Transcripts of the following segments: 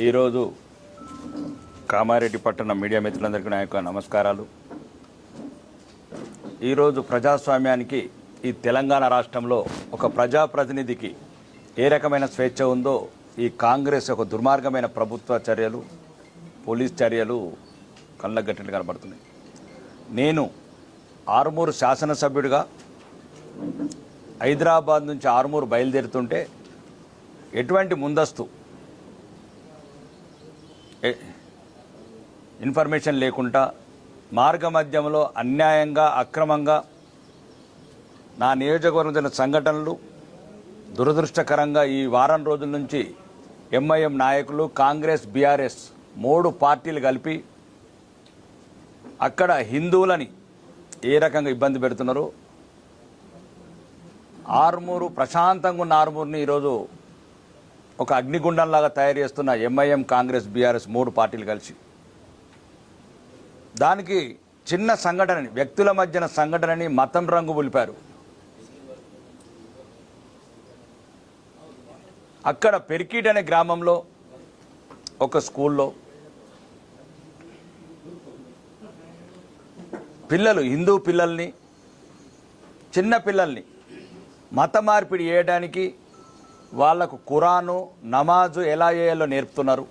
ఈరోజు కామారెడ్డి పట్టణ మీడియా మిత్రులందరికీ నా యొక్క నమస్కారాలు. ఈరోజు ప్రజాస్వామ్యానికి ఈ తెలంగాణ రాష్ట్రంలో ఒక ప్రజాప్రతినిధికి ఏ రకమైన స్వేచ్ఛ ఉందో ఈ కాంగ్రెస్ ఒక దుర్మార్గమైన ప్రభుత్వ చర్యలు, పోలీస్ చర్యలు కళ్ళగట్టినట్టు కనబడుతున్నాయి. నేను ఆరుమూరు శాసనసభ్యుడిగా హైదరాబాద్ నుంచి ఆరుమూరు బయలుదేరుతుంటే ఎటువంటి ముందస్తు ఇన్ఫర్మేషన్ లేకుండా మార్గ మధ్యంలో అన్యాయంగా అక్రమంగా నా నియోజకవర్గం జరిగిన సంఘటనలు దురదృష్టకరంగా ఈ వారం రోజుల నుంచి ఎంఐఎం నాయకులు, కాంగ్రెస్, బీఆర్ఎస్ 3 పార్టీలు కలిపి అక్కడ హిందువులని ఏ రకంగా ఇబ్బంది పెడుతున్నారో, ఆరుమూరు ప్రశాంతంగా ఉన్న ఆరుమూరుని ఈరోజు ఒక అగ్నిగుండంలాగా తయారు చేస్తున్న ఎంఐఎం, కాంగ్రెస్, బీఆర్ఎస్ 3 పార్టీలు కలిసి దానికి చిన్న సంఘటనని, వ్యక్తుల మధ్యన సంఘటనని మతం రంగు పులిపారు. అక్కడ పెరికీట్ అనే గ్రామంలో ఒక స్కూల్లో పిల్లలు, హిందూ పిల్లల్ని, చిన్న పిల్లల్ని మత మార్పిడి చేయడానికి వాళ్లకు ఖురాను, నమాజు ఎలా చేయాలో నేర్పుతున్నారు.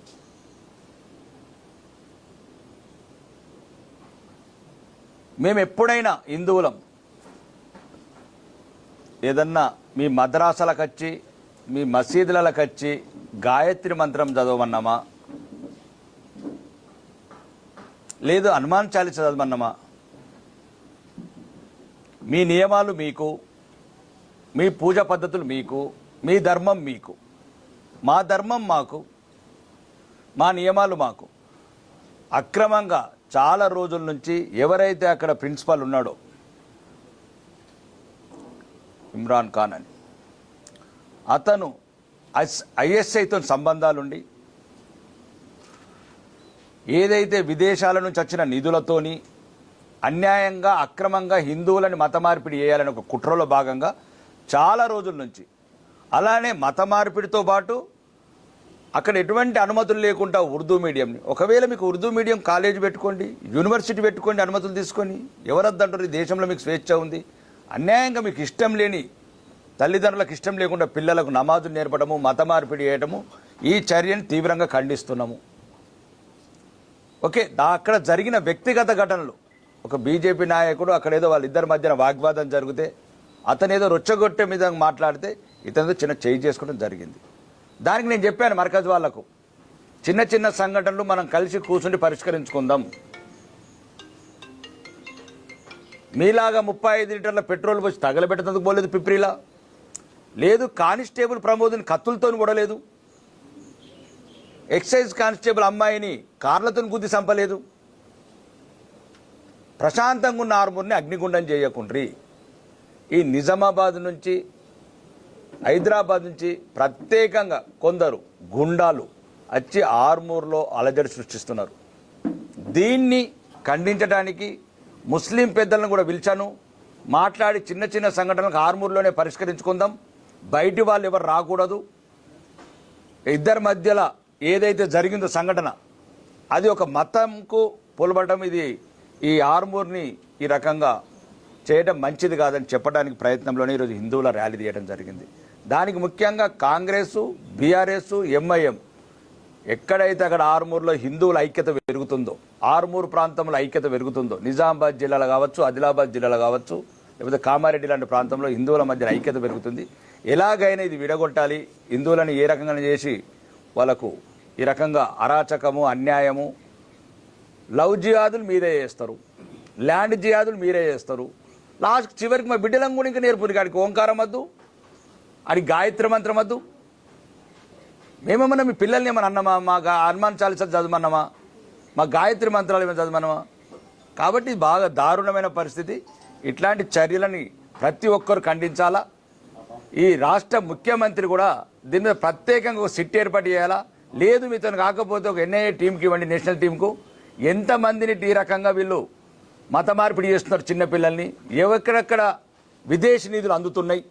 మేము ఎప్పుడైనా హిందువులం ఏదన్నా మీ మద్రాసాలకు వచ్చి, మీ మసీదులకు వచ్చి గాయత్రి మంత్రం చదవమన్నామా, లేదు హనుమాన్ చాలీస చదవమన్నామా? మీ నియమాలు మీకు, మీ పూజ పద్ధతులు మీకు, మీ ధర్మం మీకు, మా ధర్మం మాకు, మా నియమాలు మాకు. అక్రమంగా చాలా రోజుల నుంచి ఎవరైతే అక్కడ ప్రిన్సిపల్ ఉన్నాడో ఇమ్రాన్ ఖాన్ అని, అతను ఐఎస్ఐతో సంబంధాలుండి ఏదైతే విదేశాల నుంచి వచ్చిన నిధులతోని అన్యాయంగా అక్రమంగా హిందువులని మత మార్పిడి చేయాలని ఒక కుట్రలో భాగంగా చాలా రోజుల నుంచి, అలానే మత మార్పిడితో పాటు అక్కడ ఎటువంటి అనుమతులు లేకుండా ఉర్దూ మీడియంని, ఒకవేళ మీకు ఉర్దూ మీడియం కాలేజ్ పెట్టుకోండి, యూనివర్సిటీ పెట్టుకోండి, అనుమతులు తీసుకొని, ఎవరద్దంటారు? ఈ దేశంలో మీకు స్వేచ్ఛ ఉంది. అన్యాయంగా మీకు ఇష్టం లేని, తల్లిదండ్రులకు ఇష్టం లేకుండా పిల్లలకు నమాజులు నేర్పడము, మత మార్పిడి చేయటము, ఈ చర్యను తీవ్రంగా ఖండిస్తున్నాము. ఓకే, అక్కడ జరిగిన వ్యక్తిగత ఘటనలు, ఒక బీజేపీ నాయకుడు అక్కడేదో వాళ్ళిద్దరి మధ్యన వాగ్వాదం జరిగితే అతనేదో రొచ్చగొట్టే మీద మాట్లాడితే ఇతనితో చిన్న చేయి చేసుకోవడం జరిగింది. దానికి నేను చెప్పాను మర్కజ్ వాళ్లకు, చిన్న చిన్న సంఘటనలు మనం కలిసి కూర్చుండి పరిష్కరించుకుందాం. మీలాగా 35 లీటర్ల పెట్రోల్ పోసి తగలబెట్టేందుకు పోలేదు పిప్రిలా, లేదు కానిస్టేబుల్ ప్రమోద్ని కత్తులతో కూడలేదు, ఎక్సైజ్ కానిస్టేబుల్ అమ్మాయిని కార్లతో గుద్ది చంపలేదు. ప్రశాంతంగా ఉన్న ఆరుమూరిని అగ్నిగుండం చేయకుండ్రి. ఈ నిజామాబాద్ నుంచి, హైదరాబాద్ నుంచి ప్రత్యేకంగా కొందరు గుండాలు వచ్చి ఆరుమూరులో అలజడి సృష్టిస్తున్నారు. దీన్ని ఖండించడానికి ముస్లిం పెద్దలను కూడా పిలిచాను. మాట్లాడి చిన్న చిన్న సంఘటనలకు ఆరుమూరులోనే పరిష్కరించుకుందాం, బయటి వాళ్ళు ఎవరు రాకూడదు. ఇద్దరి మధ్యలో ఏదైతే జరిగిందో సంఘటన, అది ఒక మతంకు పొలబడటం, ఇది ఈ ఆరుమూరిని ఈ రకంగా చేయడం మంచిది కాదని చెప్పడానికి ప్రయత్నంలోనే ఈరోజు హిందువుల ర్యాలీ తీయడం జరిగింది. దానికి ముఖ్యంగా కాంగ్రెస్, బీఆర్ఎస్, ఎంఐఎం ఎక్కడైతే అక్కడ ఆరుమూరులో హిందువుల ఐక్యత పెరుగుతుందో, ఆరుమూరు ప్రాంతంలో ఐక్యత పెరుగుతుందో, నిజామాబాద్ జిల్లాలో కావచ్చు, ఆదిలాబాద్ జిల్లాలో కావచ్చు, లేకపోతే కామారెడ్డి లాంటి ప్రాంతంలో హిందువుల మధ్య ఐక్యత పెరుగుతుంది. ఎలాగైనా ఇది విడగొట్టాలి, హిందువులను ఏ రకంగా చేసి వాళ్ళకు ఈ రకంగా అరాచకము, అన్యాయము, లవ్ జిహాదులు మీరే చేస్తారు, ల్యాండ్ జిహాదులు మీరే చేస్తారు. లాస్ట్ చివరికి మా బిడ్డలను కూడా ఇంకా నేర్పుని, ఆడికి ఓంకారం వద్దు, ఆడికి గాయత్రి మంత్రం వద్దు. మేమేమన్నా మీ పిల్లల్ని ఏమన్నా అన్నామా? మా హనుమాన్ చాలీసా చదవమన్నామా? మా గాయత్రి మంత్రాలు ఏమైనా చదవమన్నామా? కాబట్టి బాగా దారుణమైన పరిస్థితి. ఇట్లాంటి చర్యలని ప్రతి ఒక్కరు ఖండించాలా. ఈ రాష్ట్ర ముఖ్యమంత్రి కూడా దీని మీద ప్రత్యేకంగా ఒక సిట్ ఏర్పాటు చేయాలా. లేదు మీతో కాకపోతే ఒక ఎన్ఐఏ టీంకి ఇవ్వండి, నేషనల్ టీంకు. ఎంతమందిని ఈ రకంగా వీళ్ళు మత మార్పిడి చేస్తున్నారు చిన్నపిల్లల్ని, ఎక్కడెక్కడ విదేశీ నిధులు అందుతున్నాయి,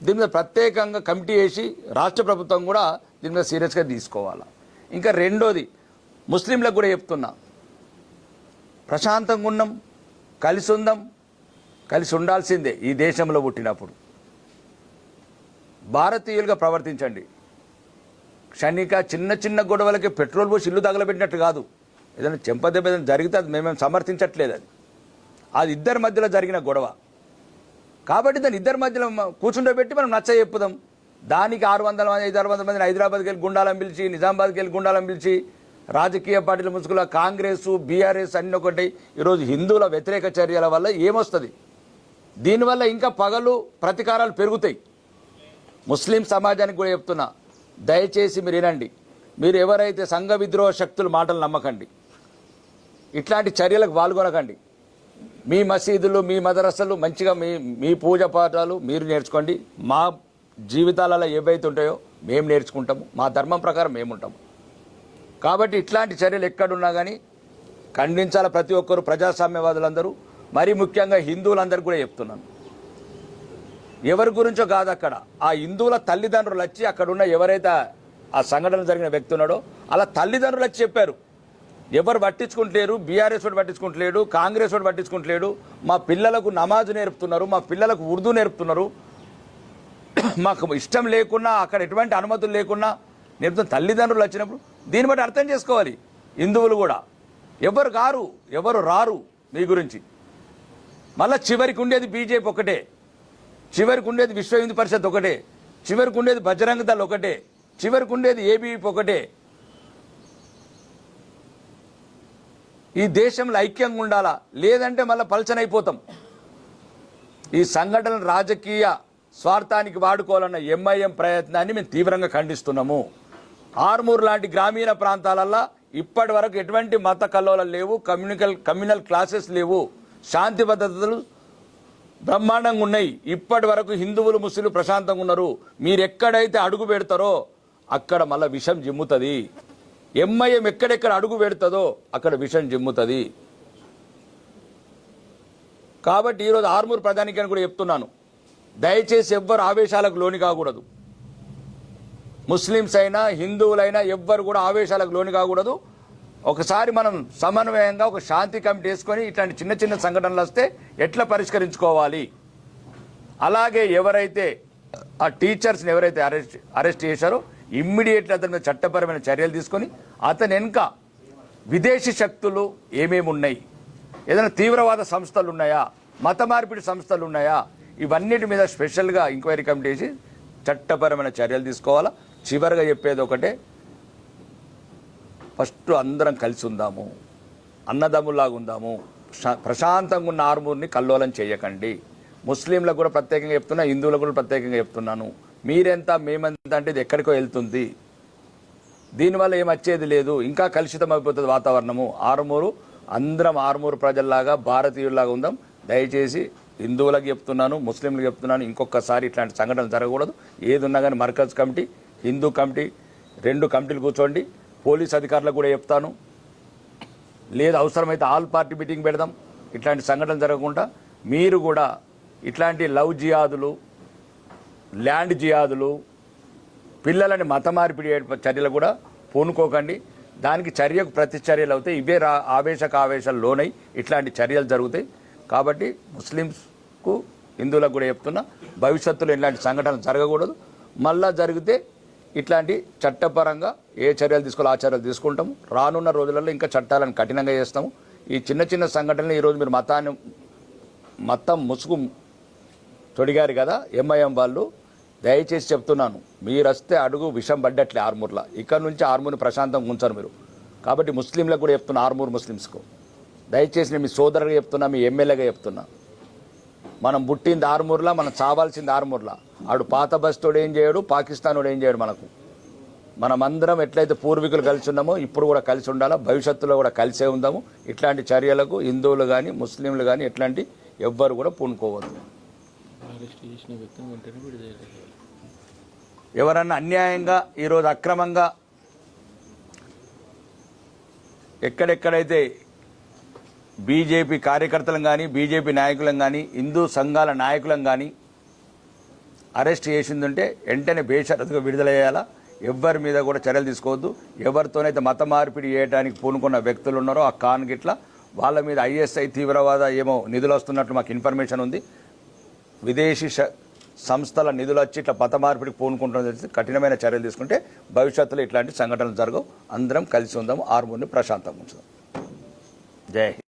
దీని మీద ప్రత్యేకంగా కమిటీ వేసి రాష్ట్ర ప్రభుత్వం కూడా దీని మీద సీరియస్గా తీసుకోవాలి. ఇంకా రెండోది ముస్లింలకు కూడా చెప్తున్నా, ప్రశాంతంగా ఉన్నాం, కలిసి ఉందాం, కలిసి ఉండాల్సిందే ఈ దేశంలో పుట్టినప్పుడు. భారతీయులుగా ప్రవర్తించండి. క్షణిక చిన్న చిన్న గొడవలకి పెట్రోల్ పోసి ఇల్లు తగలబెట్టినట్టు కాదు. ఏదైనా చెంపదెబ్బ ఏదైనా జరిగితే అది మేమేం సమర్థించట్లేదు. అది ఇద్దరి మధ్యలో జరిగిన గొడవ కాబట్టి దాన్ని ఇద్దరి మధ్యలో కూర్చుండబెట్టి మనం నచ్చ చెప్పుదాం. దానికి 600 మంది 500 మందిని హైదరాబాద్కి వెళ్ళి గుండాలను పిలిచి, నిజామాబాద్కి వెళ్ళి గుండాలను పిలిచి, రాజకీయ పార్టీల ముసుగుల కాంగ్రెస్ బీఆర్ఎస్ అన్ని ఒకటి ఈరోజు హిందువుల వ్యతిరేక చర్యల వల్ల ఏమొస్తుంది? దీనివల్ల ఇంకా పగలు ప్రతీకారాలు పెరుగుతాయి. ముస్లిం సమాజానికి కూడా చెప్తున్నా, దయచేసి మీరు వినండి. మీరు ఎవరైతే సంఘ విద్రోహ శక్తుల మాటలు నమ్మకండి, ఇట్లాంటి చర్యలకు పాల్గొనకండి. మీ మసీదులు మీ మదరసలు మంచిగా మీ పూజ పాఠాలు మీరు నేర్చుకోండి. మా జీవితాలలో ఏవైతే ఉంటాయో మేము నేర్చుకుంటాము, మా ధర్మం ప్రకారం మేము ఉంటాము. కాబట్టి ఇట్లాంటి చర్యలు ఎక్కడున్నా కానీ ఖండించాల ప్రతి ఒక్కరు, ప్రజాస్వామ్యవాదులందరూ, మరీ ముఖ్యంగా హిందువులందరూ కూడా చెప్తున్నాను. ఎవరి గురించో కాదు, అక్కడ ఆ హిందువుల తల్లిదండ్రులు వచ్చి అక్కడున్న ఎవరైతే ఆ సంఘటన జరిగిన వ్యక్తి ఉన్నాడో అలా తల్లిదండ్రులు వచ్చి చెప్పారు. ఎవరు పట్టించుకుంటలేరు, బీఆర్ఎస్ వాడు పట్టించుకుంటలేడు, కాంగ్రెస్ వాడు పట్టించుకుంటలేడు. మా పిల్లలకు నమాజ్ నేర్పుతున్నారు, మా పిల్లలకు ఉర్దూ నేర్పుతున్నారు, మాకు ఇష్టం లేకున్నా అక్కడ ఎటువంటి అనుమతులు లేకున్నా నేర్పుతున్న తల్లిదండ్రులు వచ్చినప్పుడు దీన్ని బట్టి అర్థం చేసుకోవాలి. హిందువులు కూడా ఎవరు రారు మీ గురించి. మళ్ళీ చివరికి ఉండేది బీజేపీ ఒకటే, చివరికి ఉండేది విశ్వ హిందూ పరిషత్ ఒకటే, చివరికి ఉండేది బజరంగ దళ్ ఒకటే, చివరికి ఉండేది ఏబీవీపీ ఒకటే. ఈ దేశంలో ఐక్యంగా ఉండాలా, లేదంటే మళ్ళీ పలచనైపోతాం. ఈ సంఘటనలు రాజకీయ స్వార్థానికి వాడుకోవాలన్న ఎంఐఎం ప్రయత్నాన్ని మేము తీవ్రంగా ఖండిస్తున్నాము. ఆర్మూర్ లాంటి గ్రామీణ ప్రాంతాలల్లో ఇప్పటి వరకు ఎటువంటి మత కల్లోలాలు లేవు, కమ్యూనల్ క్లాసెస్ లేవు, శాంతి భద్రతలు బ్రహ్మాండంగా ఉన్నాయి. ఇప్పటి వరకు హిందువులు ముస్లింలు ప్రశాంతంగా ఉన్నారు. మీరు ఎక్కడైతే అడుగు పెడతారో అక్కడ మళ్ళీ విషం జిమ్ముతుంది. ఎంఐఎం ఎక్కడెక్కడ అడుగు పెడుతుందో అక్కడ విషం జిమ్ముతుంది. కాబట్టి ఈరోజు ఆర్మూర్ ప్రధానికని కూడా చెప్తున్నాను, దయచేసి ఎవ్వరు ఆవేశాలకు లోని కాకూడదు. ముస్లిమ్స్ అయినా హిందువులైనా ఎవ్వరు కూడా ఆవేశాలకు లోని కాకూడదు. ఒకసారి మనం సమన్వయంగా ఒక శాంతి కమిటీ వేసుకొని ఇట్లాంటి చిన్న చిన్న సంఘటనలు వస్తే ఎట్లా పరిష్కరించుకోవాలి, అలాగే ఎవరైతే ఆ టీచర్స్ని ఎవరైతే అరెస్ట్ చేశారో ఇమ్మీడియట్లీ అతని మీద చట్టపరమైన చర్యలు తీసుకొని అతని వెనుక విదేశీ శక్తులు ఏమేమి ఉన్నాయి, ఏదైనా తీవ్రవాద సంస్థలు ఉన్నాయా, మత మార్పిడి సంస్థలు ఉన్నాయా, ఇవన్నిటి మీద స్పెషల్గా ఎంక్వైరీ కమిటీ వేసి చట్టపరమైన చర్యలు తీసుకోవాలా. చివరిగా చెప్పేది ఒకటే, ఫస్ట్ అందరం కలిసి ఉందాము, అన్నదమ్ములాగా ఉందాము, ప్రశాంతంగా ఉన్న ఆర్మూర్ని కల్లోలం చేయకండి. ముస్లింలకు కూడా ప్రత్యేకంగా చెప్తున్నా, హిందువులకు కూడా ప్రత్యేకంగా చెప్తున్నాను. మీరెంత మేమెంత అంటే ఇది ఎక్కడికో వెళ్తుంది, దీనివల్ల ఏం వచ్చేది లేదు, ఇంకా కలుషితం అయిపోతుంది వాతావరణము. ఆర్మూరు అందరం ఆర్మూరు ప్రజల్లాగా భారతీయుల్లాగా ఉందాం. దయచేసి హిందువులకు చెప్తున్నాను, ముస్లింలకు చెప్తున్నాను, ఇంకొకసారి ఇట్లాంటి సంఘటనలు జరగకూడదు. ఏది ఉన్నా కానీ మర్కజ్ కమిటీ, హిందూ కమిటీ, 2 కమిటీలు కూర్చోండి. పోలీస్ అధికారులకు కూడా చెప్తాను, లేదు అవసరమైతే ఆల్ పార్టీ మీటింగ్ పెడదాం. ఇట్లాంటి సంఘటనలు జరగకుండా మీరు కూడా ఇట్లాంటి లవ్ జిహాదులు, ల్యాండ్ జిహాదులు, పిల్లలని మత మార్పిడి చర్యలు కూడా పూనుకోకండి. దానికి చర్యకు ప్రతి చర్యలు అవుతాయి. ఇవే ఆవేశాలు లోనై ఇట్లాంటి చర్యలు జరుగుతాయి. కాబట్టి ముస్లిమ్స్కు హిందువులకు కూడా చెప్తున్నా, భవిష్యత్తులో ఇలాంటి సంఘటనలు జరగకూడదు. మళ్ళా జరిగితే ఇట్లాంటి చట్టపరంగా ఏ చర్యలు తీసుకోవాలో ఆ చర్యలు తీసుకుంటాము. రానున్న రోజులలో ఇంకా చట్టాలను కఠినంగా చేస్తాము. ఈ చిన్న చిన్న సంఘటనలు ఈరోజు మీరు మొత్తం ముసుగు తొడిగారు కదా ఎంఐఎం వాళ్ళు, దయచేసి చెప్తున్నాను, మీరు వస్తే అడుగు విషం పడ్డట్లే ఆర్మూర్లో. ఇక్కడ నుంచి ఆర్మూర్ని ప్రశాంతంగా ఉంచారు మీరు. కాబట్టి ముస్లింలకు కూడా చెప్తున్నా, ఆర్మూర్ ముస్లిమ్స్కు దయచేసి నేను మీ సోదరుగా చెప్తున్నా, మీ ఎమ్మెల్యేగా చెప్తున్నా, మనం పుట్టింది ఆర్మూర్లా, మనం చావాల్సింది ఆర్మూర్లా. ఆడు పాత బస్తోడు ఏం చేయడు, పాకిస్తాన్ వాడు ఏం చేయడు. మనమందరం ఎట్లయితే పూర్వీకులు కలిసి ఉన్నామో ఇప్పుడు కూడా కలిసి ఉండాలా, భవిష్యత్తులో కూడా కలిసే ఉందాము. ఇట్లాంటి చర్యలకు హిందువులు కానీ ముస్లింలు కానీ ఎట్లాంటి ఎవ్వరు కూడా పూనుకోవద్దు. ఎవరన్నా అన్యాయంగా ఈరోజు అక్రమంగా ఎక్కడెక్కడైతే బీజేపీ కార్యకర్తలను కానీ బీజేపీ నాయకులను కానీ హిందూ సంఘాల నాయకులను కానీ అరెస్ట్ చేసిందంటే వెంటనే బేషరతుగా విడుదల చేయాలా. ఎవరి మీద కూడా చర్యలు తీసుకోవద్దు. ఎవరితోనైతే మత మార్పిడి చేయడానికి పూనుకున్న వ్యక్తులు ఉన్నారో ఆ ఖాన్ గిట్లా వాళ్ళ మీద ఐఎస్ఐ తీవ్రవాద ఏమో నిధులు వస్తున్నట్లు మాకు ఇన్ఫర్మేషన్ ఉంది. విదేశీ సంస్థల నిధులు వచ్చి ఇట్లా మత మార్పిడికి పూనుకుంటున్న తెలిసి కఠినమైన చర్యలు తీసుకుంటే భవిష్యత్తులో ఇట్లాంటి సంఘటనలు జరగవు. అందరం కలిసి ఉందాం, ఆర్మూర్ని ప్రశాంతంగా ఉంచుదాం. జై హింద్.